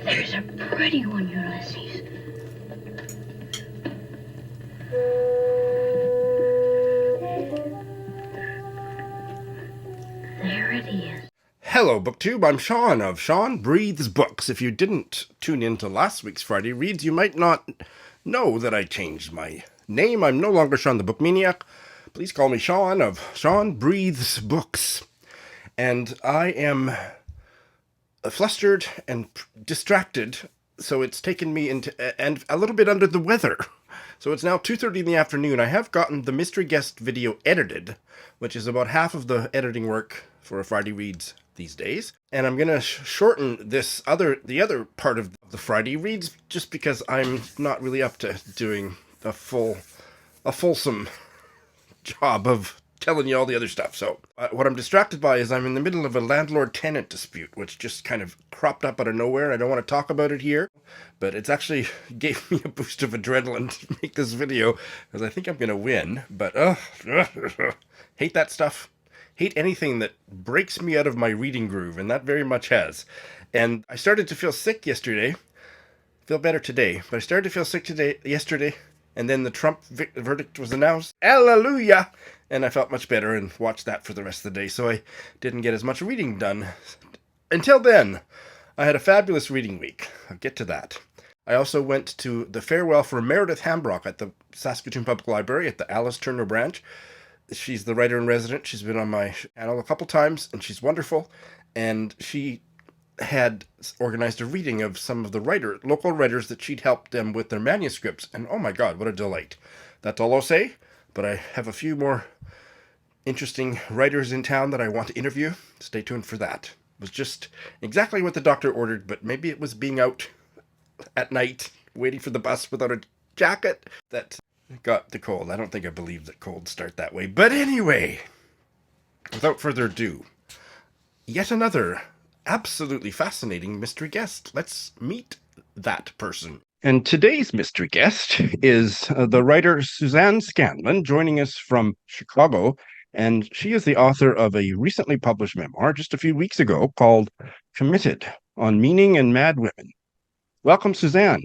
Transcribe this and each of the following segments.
There's a pretty one, Ulysses. There it is. Hello, BookTube. I'm Sean of Sean Breathes Books. If you didn't tune in to last week's Friday Reads, you might not know that I changed my name. I'm no longer Sean the Book Maniac. Please call me Sean of Sean Breathes Books. And I am flustered and distracted, so it's taken me into and a little bit under the weather. So it's now 2:30 in the afternoon. I have gotten the mystery guest video edited, which is about half of the editing work for a Friday Reads these days. And I'm going to shorten the other part of the Friday Reads just because I'm not really up to doing a fulsome job of telling you all the other stuff. So what I'm distracted by is I'm in the middle of a landlord-tenant dispute, which just kind of cropped up out of nowhere. I don't want to talk about it here, but it's actually gave me a boost of adrenaline to make this video because I think I'm going to win. But hate that stuff. Hate anything that breaks me out of my reading groove, and that very much has. And I started to feel sick yesterday. Feel better today, but I started to feel sick yesterday, and then the Trump verdict was announced. Hallelujah! And I felt much better and watched that for the rest of the day, so I didn't get as much reading done. Until then, I had a fabulous reading week. I'll get to that. I also went to the farewell for Meredith Hambrock at the Saskatoon Public Library at the Alice Turner branch. She's the writer-in-resident. She's been on my channel a couple times, and she's wonderful. And she had organized a reading of some of the local writers that she'd helped them with their manuscripts. And oh my God, what a delight. That's all I'll say. But I have a few more interesting writers in town that I want to interview. Stay tuned for that. It was just exactly what the doctor ordered, but maybe it was being out at night, waiting for the bus without a jacket that got the cold. I don't think I believe that colds start that way. But anyway, without further ado, yet another absolutely fascinating mystery guest. Let's meet that person. And today's mystery guest is the writer Suzanne Scanlan, joining us from Chicago. And she is the author of a recently published memoir just a few weeks ago called Committed: On Meaning and Mad Women. Welcome, Suzanne.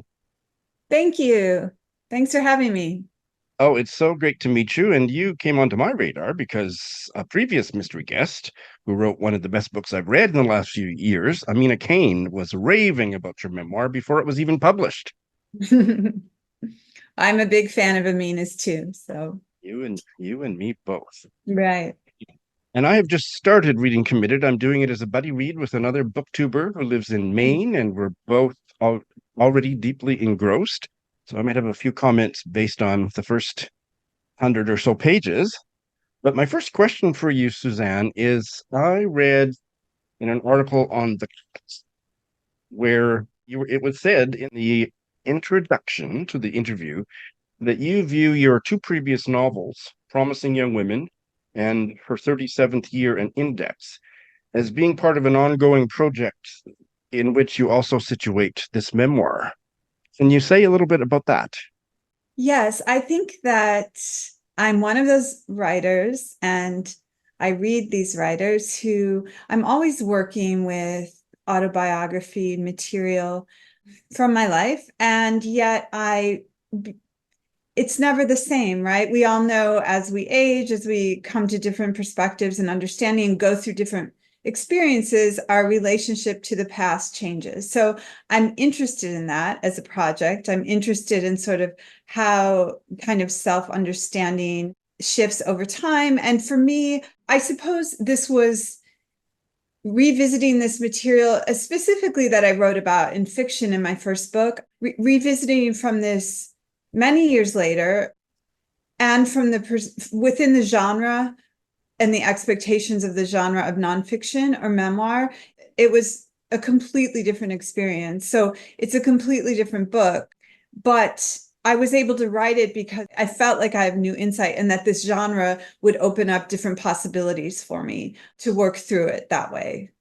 Thank you. Thanks for having me. Oh, it's so great to meet you. And you came onto my radar because a previous mystery guest who wrote one of the best books I've read in the last few years, Amina Kane, was raving about your memoir before it was even published. I'm a big fan of Amina's too. So you and me both. Right. And I have just started reading Committed. I'm doing it as a buddy read with another booktuber who lives in Maine, and we're both already deeply engrossed. So I might have a few comments based on the first 100 or so pages. But my first question for you, Suzanne, is I read in an article on the where it was said in the introduction to the interview that you view your two previous novels, Promising Young Women and Her 37th Year and Index, as being part of an ongoing project in which you also situate this memoir. Can you say a little bit about that? Yes, I think that I'm one of those writers, and I read these writers who I'm always working with autobiography material from my life, and yet it's never the same, right? We all know as we age, as we come to different perspectives and understanding, go through different experiences, our relationship to the past changes. So I'm interested in that as a project. I'm interested in sort of how kind of self-understanding shifts over time. And for me, I suppose this was revisiting this material, specifically that I wrote about in fiction in my first book, revisiting from this many years later, and from within the genre and the expectations of the genre of nonfiction or memoir, it was a completely different experience. So it's a completely different book, but I was able to write it because I felt like I have new insight and that this genre would open up different possibilities for me to work through it that way.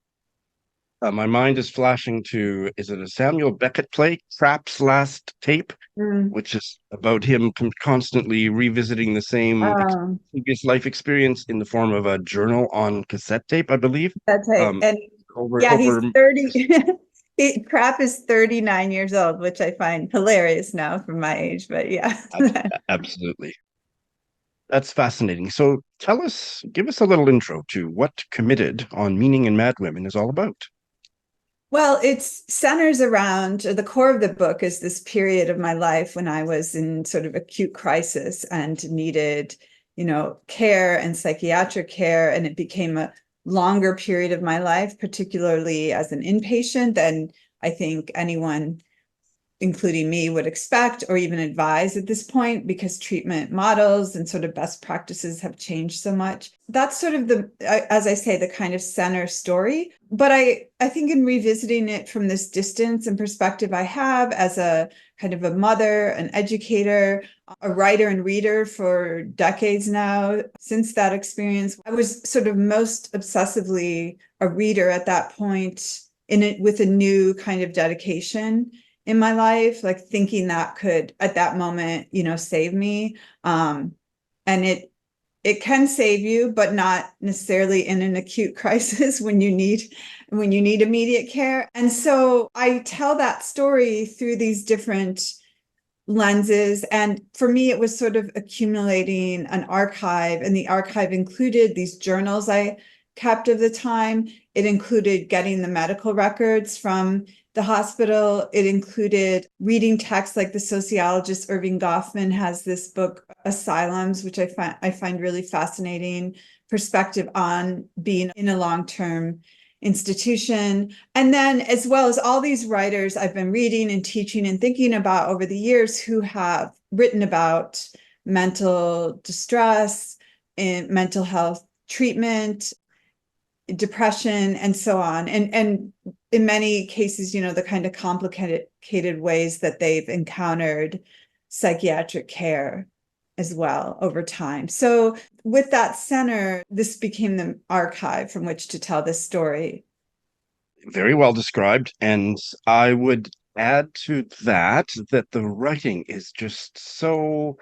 My mind is flashing to, is it a Samuel Beckett play, Trapp's Last Tape, which is about him constantly revisiting the same previous life experience in the form of a journal on cassette tape, I believe. That's right. And he's 30. Crap is 39 years old, which I find hilarious now from my age, but yeah. Absolutely. That's fascinating. So give us a little intro to what Committed on Meaning and Mad Women is all about. Well, it centers around the core of the book is this period of my life when I was in sort of acute crisis and needed, care and psychiatric care. And it became a longer period of my life, particularly as an inpatient than I think anyone, including me, would expect or even advise at this point, because treatment models and sort of best practices have changed so much. That's sort of as I say, the kind of center story. But I think in revisiting it from this distance and perspective I have as a kind of a mother, an educator, a writer and reader for decades now, since that experience, I was sort of most obsessively a reader at that point in it with a new kind of dedication in my life, like thinking that could at that moment, save me. And it can save you, but not necessarily in an acute crisis when you need immediate care. And so I tell that story through these different lenses. And for me, it was sort of accumulating an archive, and the archive included these journals I kept of the time. It included getting the medical records from the hospital. It included reading texts, like the sociologist Erving Goffman has this book, Asylums, which I find really fascinating perspective on being in a long-term institution. And then, as well as all these writers I've been reading and teaching and thinking about over the years who have written about mental distress and mental health treatment, depression, and so on. And in many cases, the kind of complicated ways that they've encountered psychiatric care as well over time. So with that center, this became the archive from which to tell this story. Very well described. And I would add to that the writing is just so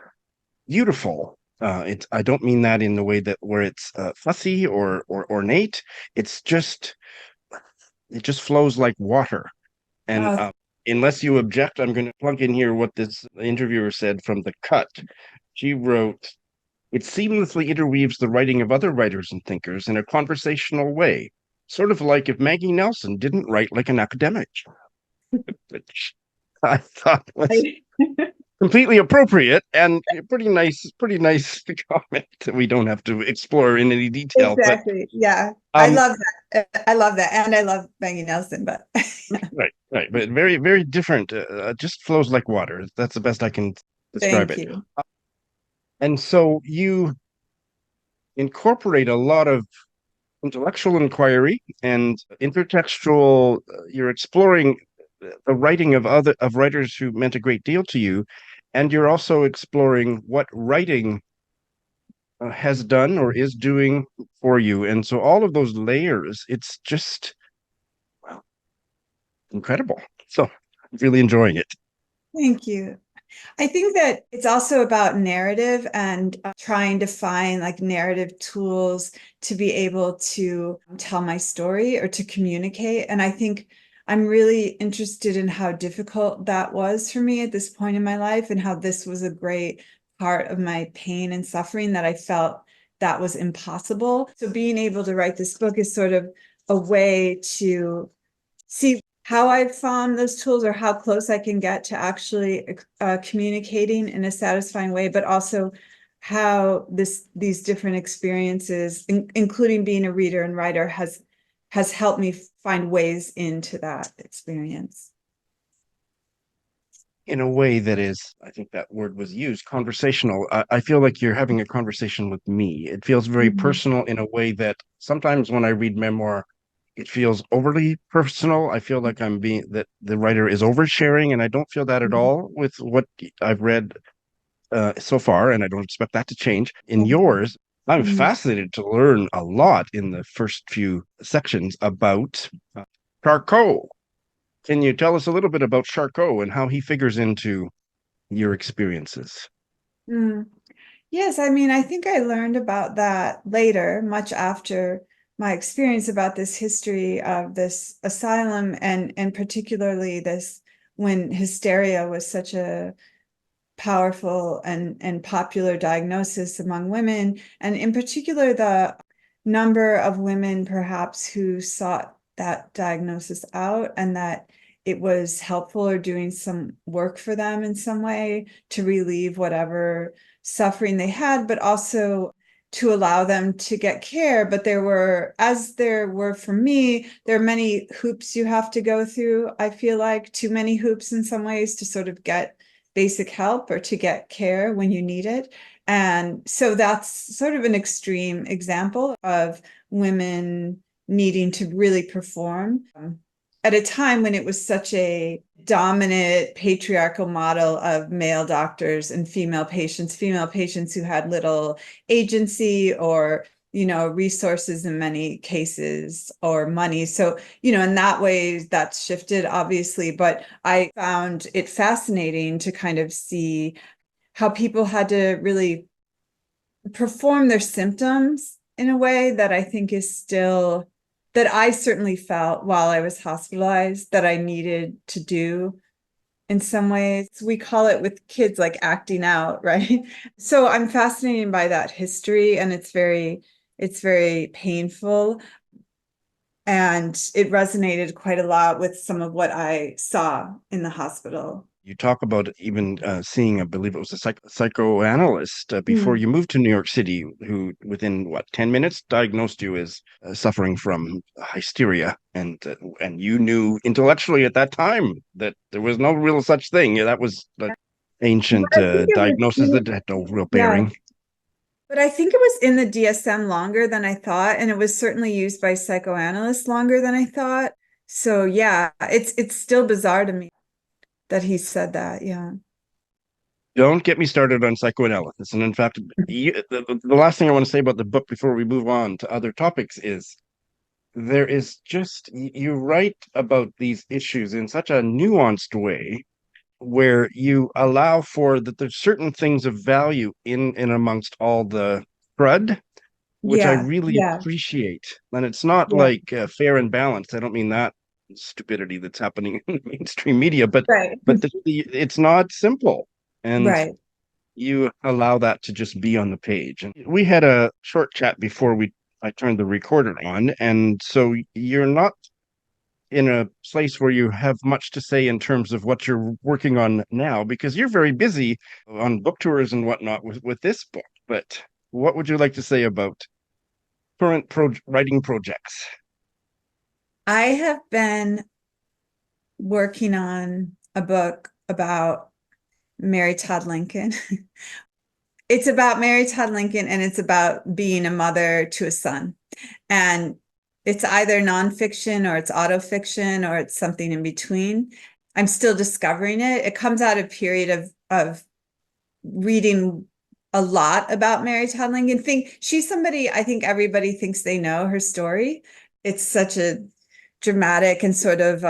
beautiful. I don't mean that in the way that where it's fussy or ornate. It just flows like water. And Oh, unless you object, I'm going to plug in here what this interviewer said from The Cut. She wrote, "It seamlessly interweaves the writing of other writers and thinkers in a conversational way, sort of like if Maggie Nelson didn't write like an academic," which I thought was completely appropriate and pretty nice comment that we don't have to explore in any detail. exactly. Yeah. I love that. I love that. And I love Maggie Nelson, but Right. But very, very different. Just flows like water. That's the best I can describe thank it. you. And so you incorporate a lot of intellectual inquiry and intertextual. You're exploring the writing of writers who meant a great deal to you, and you're also exploring what writing has done or is doing for you. And so all of those layers, it's just, well, incredible. So I'm really enjoying it. Thank you. I think that it's also about narrative and trying to find like narrative tools to be able to tell my story or to communicate. And I think I'm really interested in how difficult that was for me at this point in my life, and how this was a great part of my pain and suffering that I felt that was impossible. So being able to write this book is sort of a way to see how I've found those tools, or how close I can get to actually communicating in a satisfying way, but also how these different experiences, including being a reader and writer, has helped me find ways into that experience. In a way that is, I think that word was used, conversational. I feel like you're having a conversation with me. It feels very personal in a way that sometimes when I read memoir, it feels overly personal. I feel like that the writer is oversharing, and I don't feel that at all with what I've read so far, and I don't expect that to change. In yours, I'm fascinated to learn a lot in the first few sections about Charcot. Can you tell us a little bit about Charcot and how he figures into your experiences? Mm. Yes, I mean, I think I learned about that later, much after my experience about this history of this asylum, and particularly this when hysteria was such a powerful and popular diagnosis among women, and in particular the number of women perhaps who sought that diagnosis out, and that it was helpful or doing some work for them in some way to relieve whatever suffering they had, but also to allow them to get care. But there were, as there were for me, there are many hoops you have to go through. I feel like too many hoops in some ways to sort of get basic help or to get care when you need it. And so that's sort of an extreme example of women needing to really perform at a time when it was such a dominant patriarchal model of male doctors and female patients who had little agency or, resources in many cases, or money. So, in that way, that's shifted, obviously. But I found it fascinating to kind of see how people had to really perform their symptoms in a way that I think is still, that I certainly felt while I was hospitalized that I needed to do in some ways. We call it with kids like acting out, right? So I'm fascinated by that history, and it's very painful. And it resonated quite a lot with some of what I saw in the hospital. You talk about even seeing, I believe it was a psychoanalyst before you moved to New York City, who within 10 minutes diagnosed you as suffering from hysteria, and you knew intellectually at that time that there was no real such thing. That was the ancient diagnosis that had no real bearing. But I think it was in the DSM longer than I thought, and it was certainly used by psychoanalysts longer than I thought. So yeah, it's still bizarre to me that he said that. Yeah. Don't get me started on psychoanalysis. And in fact, the last thing I want to say about the book before we move on to other topics is there is just, you write about these issues in such a nuanced way where you allow for that there's certain things of value in amongst all the crud, which I really appreciate. And it's not like fair and balanced. I don't mean that stupidity that's happening in mainstream media, but it's not simple, and you allow that to just be on the page. And we had a short chat before I turned the recorder on, and so you're not in a place where you have much to say in terms of what you're working on now, because you're very busy on book tours and whatnot with this book. But what would you like to say about current writing projects? I have been working on a book about Mary Todd Lincoln. It's about Mary Todd Lincoln, and it's about being a mother to a son. And it's either nonfiction or it's autofiction or it's something in between. I'm still discovering it. It comes out of a period of reading a lot about Mary Todd Lincoln. She's somebody I think everybody thinks they know her story. It's such a dramatic and sort of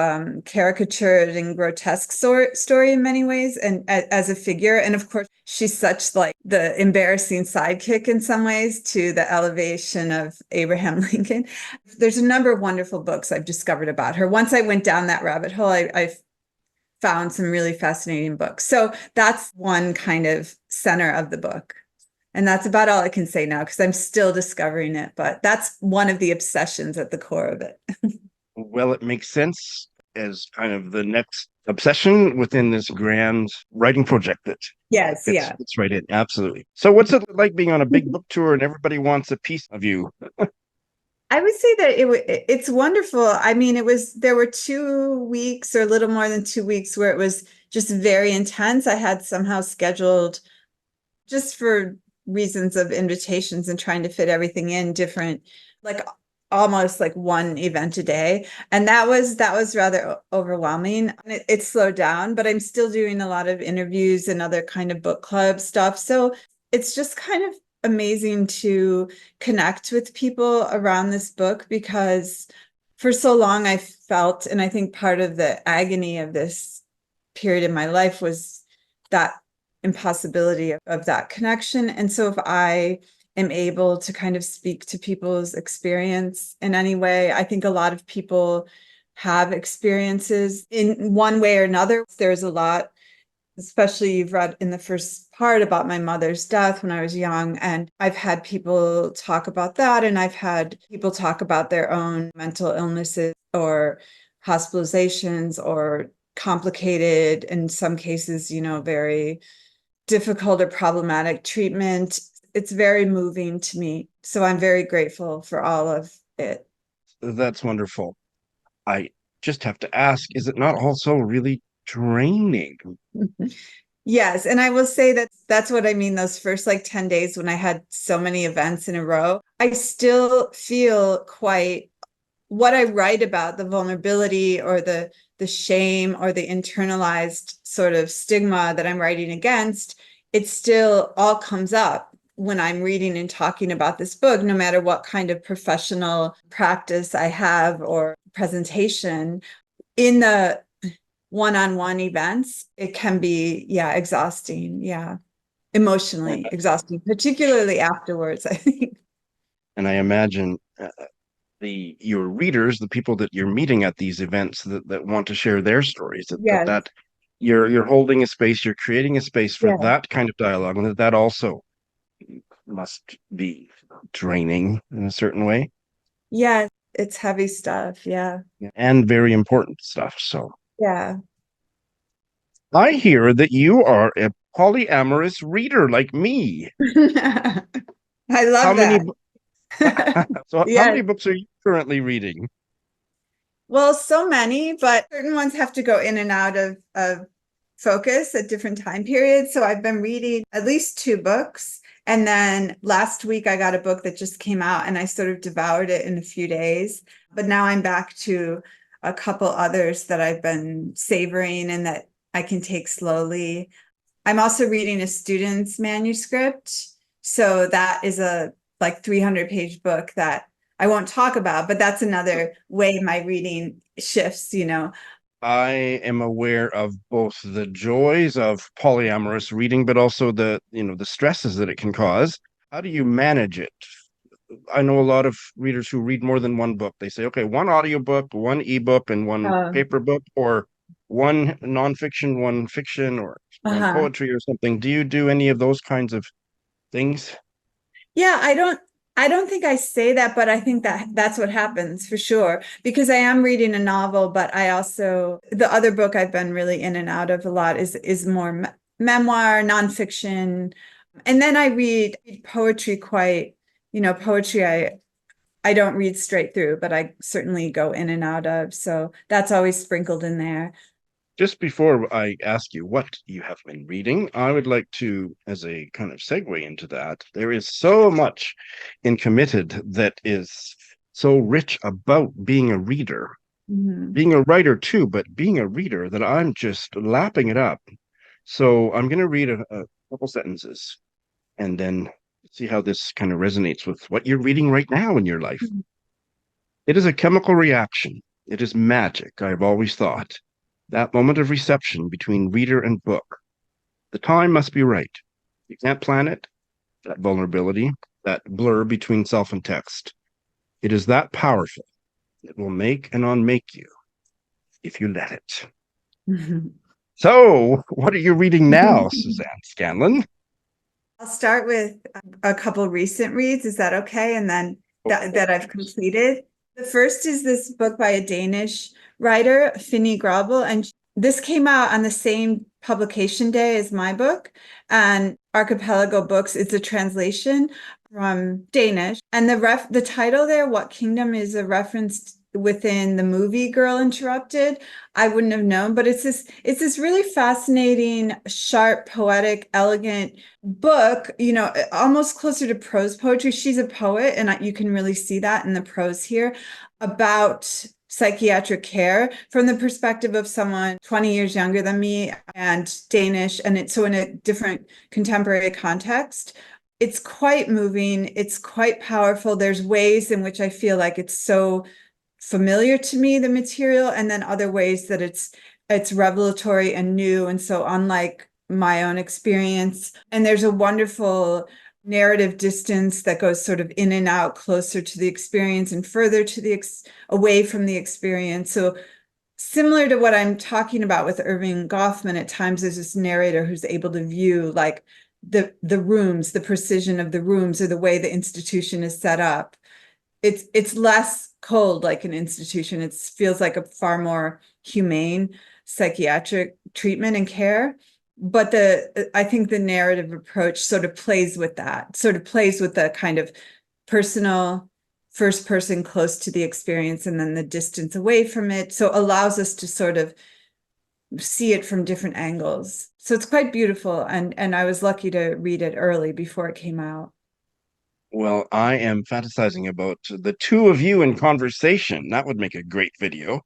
caricatured and grotesque story in many ways, and as a figure. And of course, she's such like the embarrassing sidekick in some ways to the elevation of Abraham Lincoln. There's a number of wonderful books I've discovered about her. Once I went down that rabbit hole, I found some really fascinating books. So that's one kind of center of the book. And that's about all I can say now, because I'm still discovering it. But that's one of the obsessions at the core of it. Well, it makes sense as kind of the next obsession within this grand writing project that fits right in. Absolutely. So what's it like being on a big book tour and everybody wants a piece of you? I would say that it's wonderful. I mean, there were 2 weeks or a little more than 2 weeks where it was just very intense. I had somehow scheduled, just for reasons of invitations and trying to fit everything in, different, like almost like one event a day. And that was rather overwhelming. It slowed down, but I'm still doing a lot of interviews and other kind of book club stuff. So it's just kind of amazing to connect with people around this book, because for so long I felt, and I think part of the agony of this period in my life was that impossibility of that connection. And so if I am able to kind of speak to people's experience in any way. I think a lot of people have experiences in one way or another. There's a lot, especially you've read in the first part about my mother's death when I was young. And I've had people talk about that. And I've had people talk about their own mental illnesses or hospitalizations or complicated, in some cases, very difficult or problematic treatment. It's very moving to me. So I'm very grateful for all of it. That's wonderful. I just have to ask, is it not also really draining? Yes. And I will say that that's what I mean. Those first 10 days when I had so many events in a row, I still feel quite what I write about, the vulnerability or the shame or the internalized sort of stigma that I'm writing against. It still all comes up when I'm reading and talking about this book, no matter what kind of professional practice I have or presentation. In the one-on-one events, it can be, exhausting. Yeah. Emotionally exhausting, particularly afterwards, I think. And I imagine your readers, the people that you're meeting at these events that want to share their stories, Yes. that you're holding a space, you're creating a space for Yes. that kind of dialogue, and that also must be draining in a certain way. Yeah, it's heavy stuff. Yeah. And very important stuff. So Yeah. I hear that you are a polyamorous reader like me. I How love many that. so how Yes. many books are you currently reading? Well, so many, but certain ones have to go in and out of focus at different time periods. So I've been reading at least 2 books. And then last week I got a book that just came out and I sort of devoured it in a few days. But now I'm back to a couple others that I've been savoring and that I can take slowly. I'm also reading a student's manuscript. So that is a 300-page book that I won't talk about, but that's another way my reading shifts. I am aware of both the joys of polyamorous reading, but also the stresses that it can cause. How do you manage it? I know a lot of readers who read more than one book. They say, okay, one audiobook, one ebook, and one paper book, or one nonfiction, one fiction, or one poetry or something. Do you do any of those kinds of things? Yeah, I don't think I say that, but I think that that's what happens for sure, because I am reading a novel, but I also, the other book I've been really in and out of a lot is more memoir, nonfiction. And then I read poetry poetry I don't read straight through, but I certainly go in and out of. So that's always sprinkled in there. Just before I ask you what you have been reading, I would like to, as a kind of segue into that, there is so much in Committed that is so rich about being a reader, being a writer too, but being a reader that I'm just lapping it up. So I'm going to read a couple sentences and then see how this kind of resonates with what you're reading right now in your life. It is a chemical reaction. It is magic, I've always thought. That moment of reception between reader and book. The time must be right. You can't plan it. That vulnerability, that blur between self and text. It is that powerful. It will make and unmake you if you let it. So, what are you reading now, Suzanne Scanlan? I'll start with a couple recent reads. Is that okay? And then that I've completed. The first is this book by a Danish writer, Finny Gråbøl, and this came out on the same publication day as my book. And Archipelago Books, it's a translation from Danish. And the title there, What Kingdom, is a reference within the movie Girl Interrupted. I wouldn't have known, but it's this really fascinating, sharp, poetic, elegant book, almost closer to prose poetry. She's a poet, and you can really see that in the prose here, about psychiatric care from the perspective of someone 20 years younger than me and Danish, and it's so in a different contemporary context. It's quite moving. It's quite powerful. There's ways in which I feel like it's so familiar to me, the material, and then other ways that it's revelatory and new and so unlike my own experience. And there's a wonderful narrative distance that goes sort of in and out, closer to the experience and further to the away from the experience. So similar to what I'm talking about with Erving Goffman, at times there's this narrator who's able to view like the rooms, the precision of the rooms, or the way the institution is set up. It's less cold like an institution. It feels like a far more humane psychiatric treatment and care. But I think the narrative approach sort of plays with that, sort of plays with the kind of personal first person close to the experience and then the distance away from it. So allows us to sort of see it from different angles. So it's quite beautiful. And I was lucky to read it early before it came out. Well, I am fantasizing about the two of you in conversation. That would make a great video.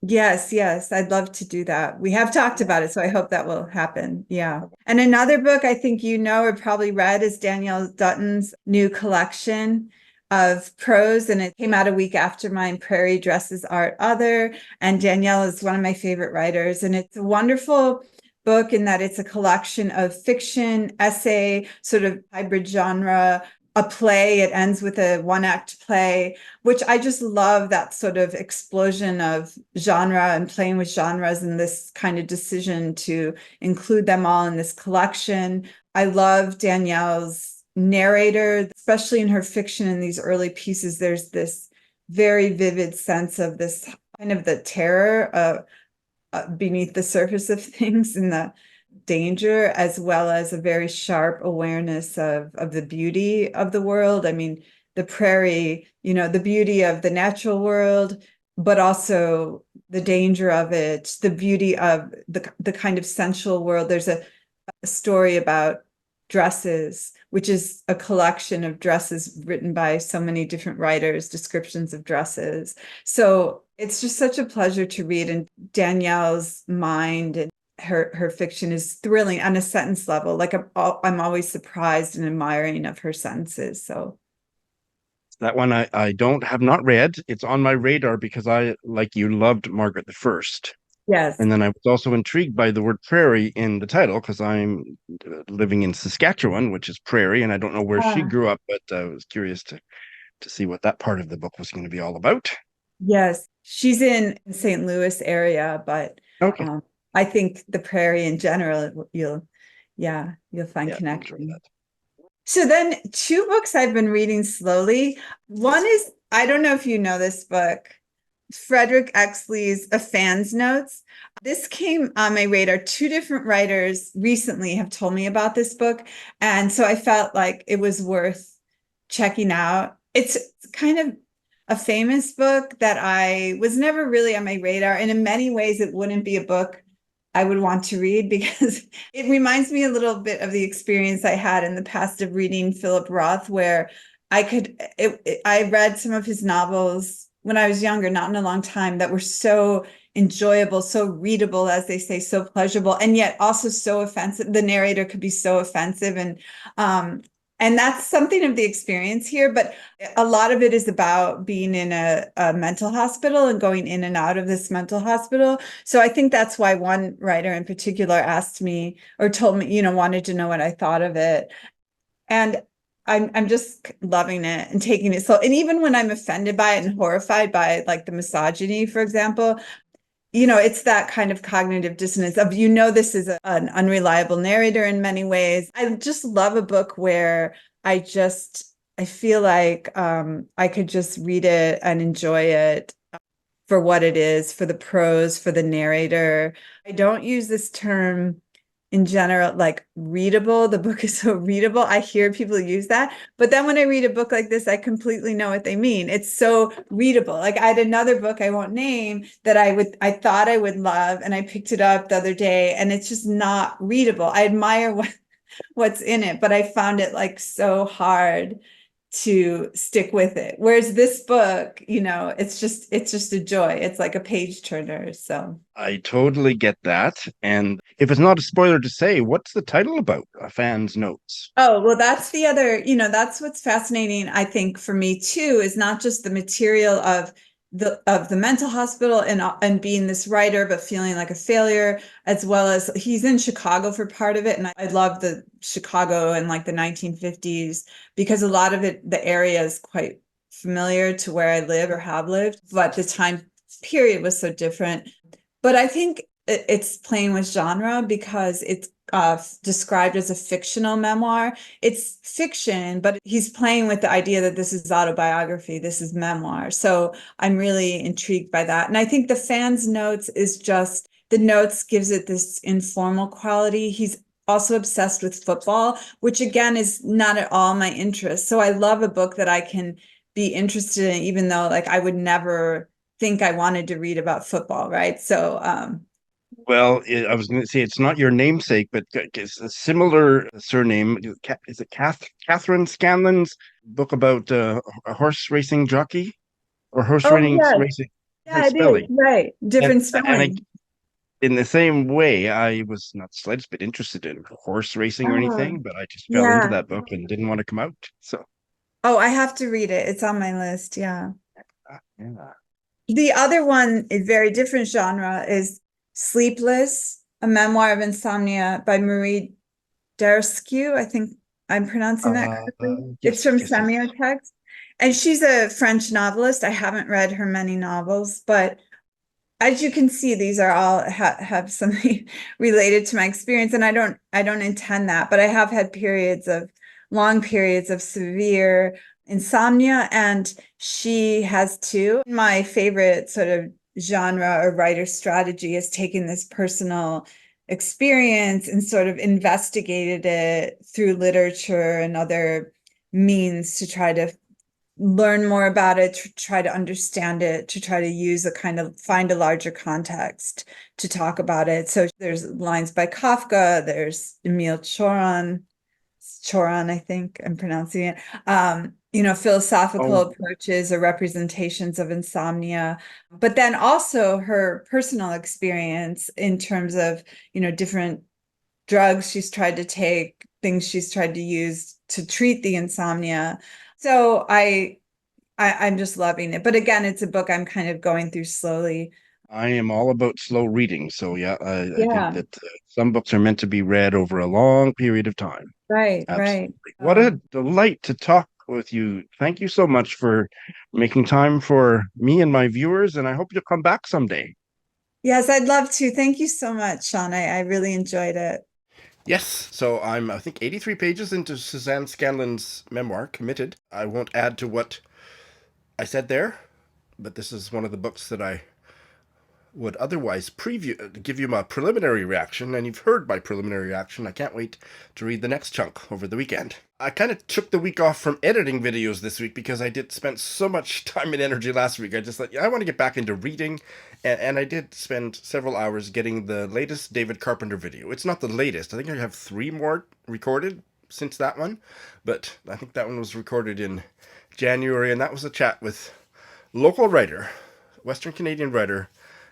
Yes, I'd love to do that. We have talked about it, so I hope that will happen. Yeah. And another book I think you know or probably read is Danielle Dutton's new collection of prose, and it came out a week after mine, Prairie, Dresses, Art, Other. And Danielle is one of my favorite writers, and it's a wonderful book in that it's a collection of fiction, essay, sort of hybrid genre, a play. It ends with a one-act play, which I just love, that sort of explosion of genre and playing with genres and this kind of decision to include them all in this collection. I love Danielle's narrator, especially in her fiction in these early pieces. There's this very vivid sense of this kind of the terror beneath the surface of things and the danger, as well as a very sharp awareness of the beauty of the world. I mean, the prairie, the beauty of the natural world, but also the danger of it, the beauty of the kind of sensual world. There's a story about dresses, which is a collection of dresses written by so many different writers, descriptions of dresses. So it's just such a pleasure to read, and Danielle's mind and her fiction is thrilling on a sentence level. Like I'm always surprised and admiring of her sentences. So that one I have not read. It's on my radar because I, like you, loved Margaret the First. yes. And then I was also intrigued by the word prairie in the title because I'm living in Saskatchewan, which is prairie, and I don't know where she grew up, but I was curious to see what that part of the book was going to be all about. Yes, she's in St. Louis area, but okay. I think the prairie in general, you'll find connection. So then 2 books I've been reading slowly. One is, I don't know if you know this book, Frederick Exley's A Fan's Notes. This came on my radar. 2 different writers recently have told me about this book. And so I felt like it was worth checking out. It's kind of a famous book that I was never really on my radar. And in many ways, it wouldn't be a book I would want to read because it reminds me a little bit of the experience I had in the past of reading Philip Roth, where I read some of his novels when I was younger, not in a long time, that were so enjoyable, so readable, as they say, so pleasurable, and yet also so offensive. The narrator could be so offensive, and that's something of the experience here. But a lot of it is about being in a mental hospital and going in and out of this mental hospital. So I think that's why one writer in particular asked me or told me, wanted to know what I thought of it. And I'm just loving it and taking it slow. And even when I'm offended by it and horrified by like the misogyny, for example, it's that kind of cognitive dissonance of, this is an unreliable narrator in many ways. I just love a book where I feel like I could just read it and enjoy it for what it is, for the prose, for the narrator. I don't use this term in general, like readable. The book is so readable. I hear people use that. But then when I read a book like this, I completely know what they mean. It's so readable. Like I had another book I won't name that I thought I would love, and I picked it up the other day, and it's just not readable. I admire what's in it, but I found it like so hard to stick with it. Whereas this book, it's just a joy. It's like a page turner. So I totally get that. And if it's not a spoiler to say, what's the title about? A Fan's Notes. Oh, well, that's the other, that's what's fascinating, I think, for me too, is not just the material of the mental hospital and being this writer, but feeling like a failure, as well as he's in Chicago for part of it. And I love the Chicago in like the 1950s because a lot of it, the area is quite familiar to where I live or have lived, but the time period was so different. But I think it's playing with genre because it's described as a fictional memoir. It's fiction, but he's playing with the idea that this is autobiography, this is memoir. So I'm really intrigued by that. And I think the fans' notes is just, the notes gives it this informal quality. He's also obsessed with football, which again is not at all my interest. So I love a book that I can be interested in, even though like I would never think I wanted to read about football, right? So Well, I was going to say it's not your namesake, but it's a similar surname. Is it Kathryn Scanlan's book about a horse racing jockey or horse oh racing? yes, Racing? yeah, Different it is spelling. right. And Different and I, spelling. in the same way, I was not the slightest bit interested in horse racing or Oh, anything, but I just fell into yeah. that book and didn't want to come out. So, Oh, I have to read it. It's on my list. Yeah. yeah. The other one, a very different genre, is Sleepless, a memoir of insomnia by Marie Darrieussecq. I think I'm pronouncing that correctly. It's Yes, from yes, yes. Semiotext. And she's a French novelist. I haven't read her many novels, but as you can see, these are all have something related to my experience. And I don't intend that, but I have had long periods of severe insomnia, and she has too. My favorite sort of genre or writer strategy is taking this personal experience and sort of investigated it through literature and other means to try to learn more about it, to try to understand it, to try to use a kind of find a larger context to talk about it. So there's lines by Kafka, there's Emile Choron, I think I'm pronouncing it. Philosophical Oh, approaches or representations of insomnia, but then also her personal experience in terms of, different drugs she's tried to take, things she's tried to use to treat the insomnia. So I'm just loving it. But again, it's a book I'm kind of going through slowly. I am all about slow reading. So, yeah, I think Yeah, that some books are meant to be read over a long period of time. right, right. Absolutely. What a delight to talk with you. Thank you so much for making time for me and my viewers, and I hope you'll come back someday. Yes, I'd love to. Thank you so much, Sean. I really enjoyed it. Yes, so I think, 83 pages into Suzanne Scanlan's memoir, Committed. I won't add to what I said there, but this is one of the books that I would otherwise give you my preliminary reaction, and you've heard my preliminary reaction. I can't wait to read the next chunk over the weekend. I kind of took the week off from editing videos this week because I did spend so much time and energy last week. I just thought, yeah, I want to get back into reading, and I did spend several hours getting the latest David Carpenter video. It's not the latest. I think I have 3 more recorded since that one, but I think that one was recorded in January, and that was a chat with local writer, Western Canadian writer,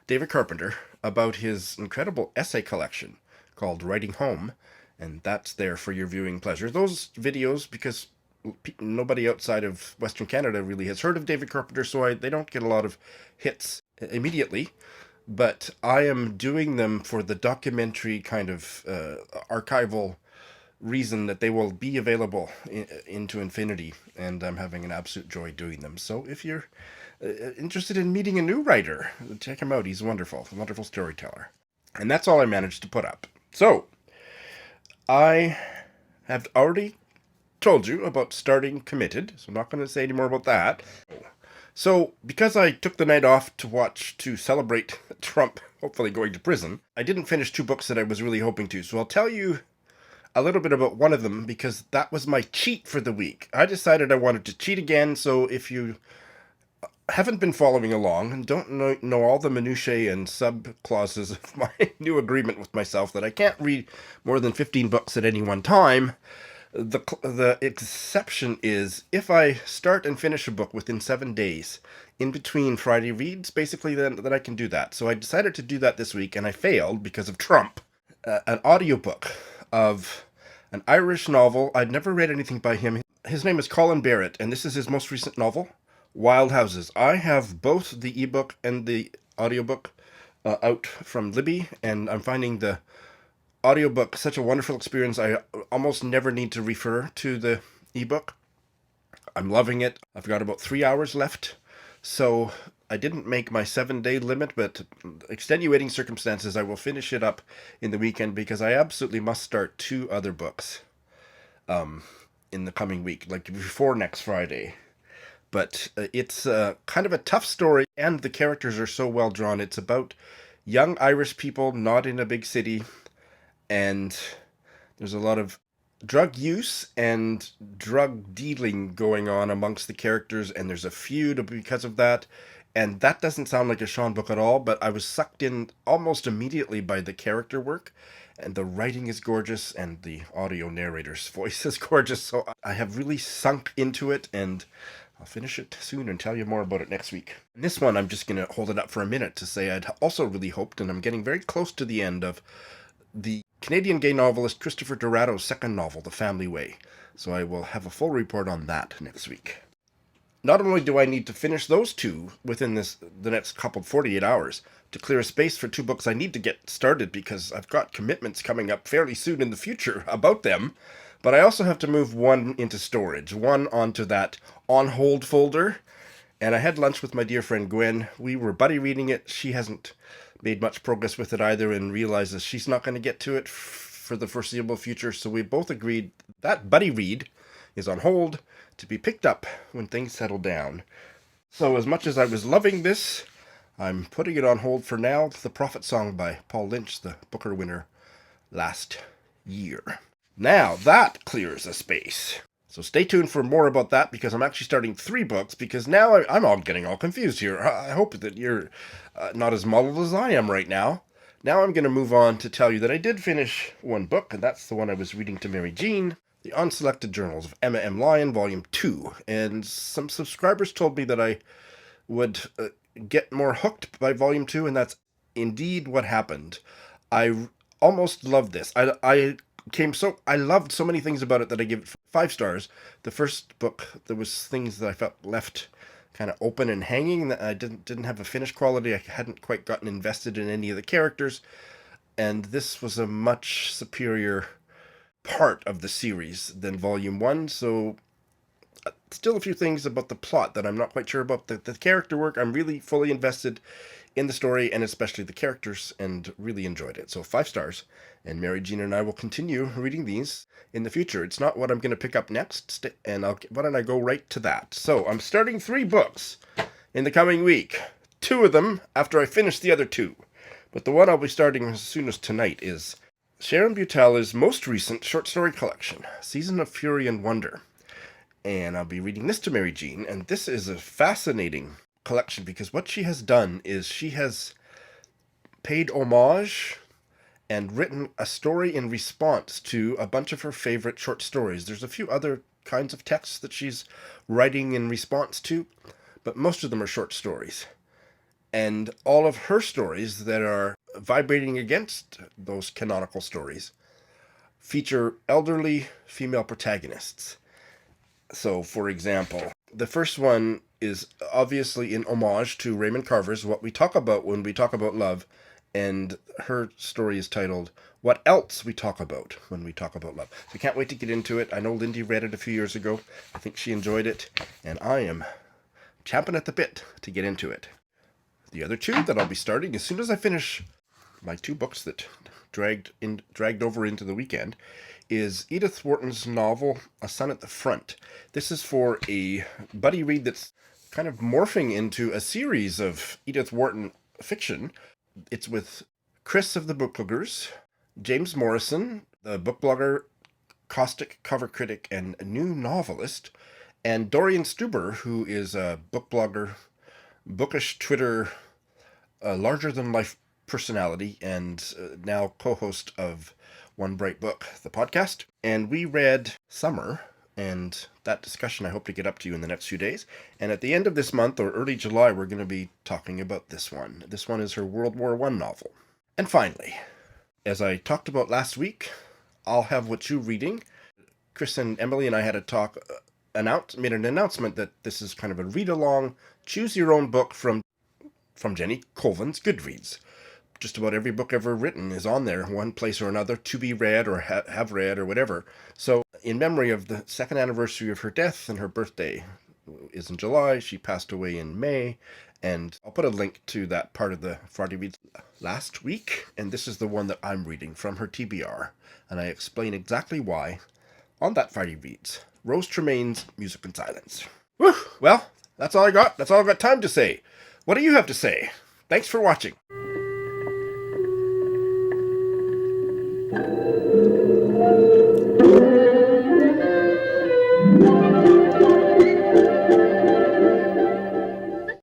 David Carpenter, about his incredible essay collection called Writing Home, and that's there for your viewing pleasure. Those videos, because nobody outside of Western Canada really has heard of David Carpenter, so they don't get a lot of hits immediately, but I am doing them for the documentary kind of archival reason that they will be available into infinity, and I'm having an absolute joy doing them. So if you're interested in meeting a new writer, check him out. He's wonderful, a wonderful storyteller. And that's all I managed to put up. So, I have already told you about starting Committed, so I'm not going to say any more about that. So, because I took the night off to celebrate Trump hopefully going to prison, I didn't finish 2 books that I was really hoping to. So I'll tell you a little bit about one of them because that was my cheat for the week. I decided I wanted to cheat again, so if you haven't been following along and don't know all the minutiae and sub-clauses of my new agreement with myself that I can't read more than 15 books at any one time, the exception is if I start and finish a book within 7 days in between Friday reads, basically then I can do that. So I decided to do that this week, and I failed because of Trump. An audiobook of an Irish novel. I'd never read anything by him. His name is Colin Barrett, and this is his most recent novel, Wild Houses. I have both the ebook and the audiobook out from Libby, and I'm finding the audiobook such a wonderful experience. I almost never need to refer to the ebook. I'm loving it. I've got about 3 hours left, so I didn't make my 7-day limit, but extenuating circumstances, I will finish it up in the weekend because I absolutely must start 2 other books in the coming week, like before next Friday. But it's kind of a tough story, and the characters are so well drawn. It's about young Irish people not in a big city, and there's a lot of drug use and drug dealing going on amongst the characters, and there's a feud because of that. And that doesn't sound like a Sean book at all, but I was sucked in almost immediately by the character work, and the writing is gorgeous, and the audio narrator's voice is gorgeous, so I have really sunk into it, and I'll finish it soon and tell you more about it next week. In this one, I'm just going to hold it up for a minute to say I'd also really hoped, and I'm getting very close to the end of the Canadian gay novelist Christopher Dorato's second novel, The Family Way. So I will have a full report on that next week. Not only do I need to finish those 2 within the next couple 48 hours to clear a space for 2 books I need to get started because I've got commitments coming up fairly soon in the future about them, but I also have to move 1 into storage, 1 onto that on hold folder. And I had lunch with my dear friend Gwen. We were buddy reading it. She hasn't made much progress with it either and realizes she's not going to get to it for the foreseeable future. So we both agreed that buddy read is on hold to be picked up when things settle down. So as much as I was loving this, I'm putting it on hold for now. The Prophet Song by Paul Lynch, the Booker winner last year. Now that clears a space. So stay tuned for more about that because I'm actually starting 3 books because now I'm all getting all confused here. I hope that you're not as muddled as I am right now. Now I'm going to move on to tell you that I did finish 1 book, and that's the one I was reading to Mary Jean, The Unselected Journals of Emma M. Lyon, Volume 2. And some subscribers told me that I would get more hooked by Volume 2, and that's indeed what happened. I almost loved this. I loved so many things about it that I give it 5 stars. The first book, there was things that I felt left kind of open and hanging, that I didn't have a finished quality. I hadn't quite gotten invested in any of the characters, and this was a much superior part of the series than Volume 1, so still a few things about the plot that I'm not quite sure about. The character work, I'm really fully invested in the story and especially the characters and really enjoyed it. So 5 stars. And Mary Jean and I will continue reading these in the future. It's not what I'm going to pick up next, and why don't I go right to that? So I'm starting 3 books in the coming week. 2 of them after I finish the other 2. But the one I'll be starting as soon as tonight is Sharon Butala's most recent short story collection, Season of Fury and Wonder. And I'll be reading this to Mary Jean, and this is a fascinating collection because what she has done is she has paid homage and written a story in response to a bunch of her favorite short stories. There's a few other kinds of texts that she's writing in response to, but most of them are short stories. And all of her stories that are vibrating against those canonical stories feature elderly female protagonists. So, for example, the first one is obviously in homage to Raymond Carver's What We Talk About When We Talk About Love, and her story is titled What Else We Talk About When We Talk About Love. So I can't wait to get into it. I know Lindy read it a few years ago. I think she enjoyed it, and I am champing at the bit to get into it. The other 2 that I'll be starting as soon as I finish my 2 books that dragged over into the weekend is Edith Wharton's novel, A Sun at the Front. This is for a buddy read that's kind of morphing into a series of Edith Wharton fiction. It's with Chris of the Bookloggers, James Morrison, the book blogger, caustic cover critic, and a new novelist, and Dorian Stuber, who is a book blogger, bookish Twitter, larger-than-life personality, and now co-host of One Bright Book, the podcast. And we read Summer, and that discussion I hope to get up to you in the next few days. And at the end of this month, or early July, we're going to be talking about this one. This one is her World War I novel. And finally, as I talked about last week, I'll have What You Reading. Chris and Emily and I had a talk made an announcement that this is kind of a read-along, choose-your-own book from Jenny Colvin's Goodreads. Just about every book ever written is on there, one place or another, to be read or have read or whatever. So in memory of the second anniversary of her death, and her birthday is in July, she passed away in May, and I'll put a link to that part of the Friday Reads last week, and this is the one that I'm reading from her TBR, and I explain exactly why on that Friday Reads. Rose Tremain's Music and Silence. Whew, well, that's all I got. That's all I've got time to say. What do you have to say? Thanks for watching.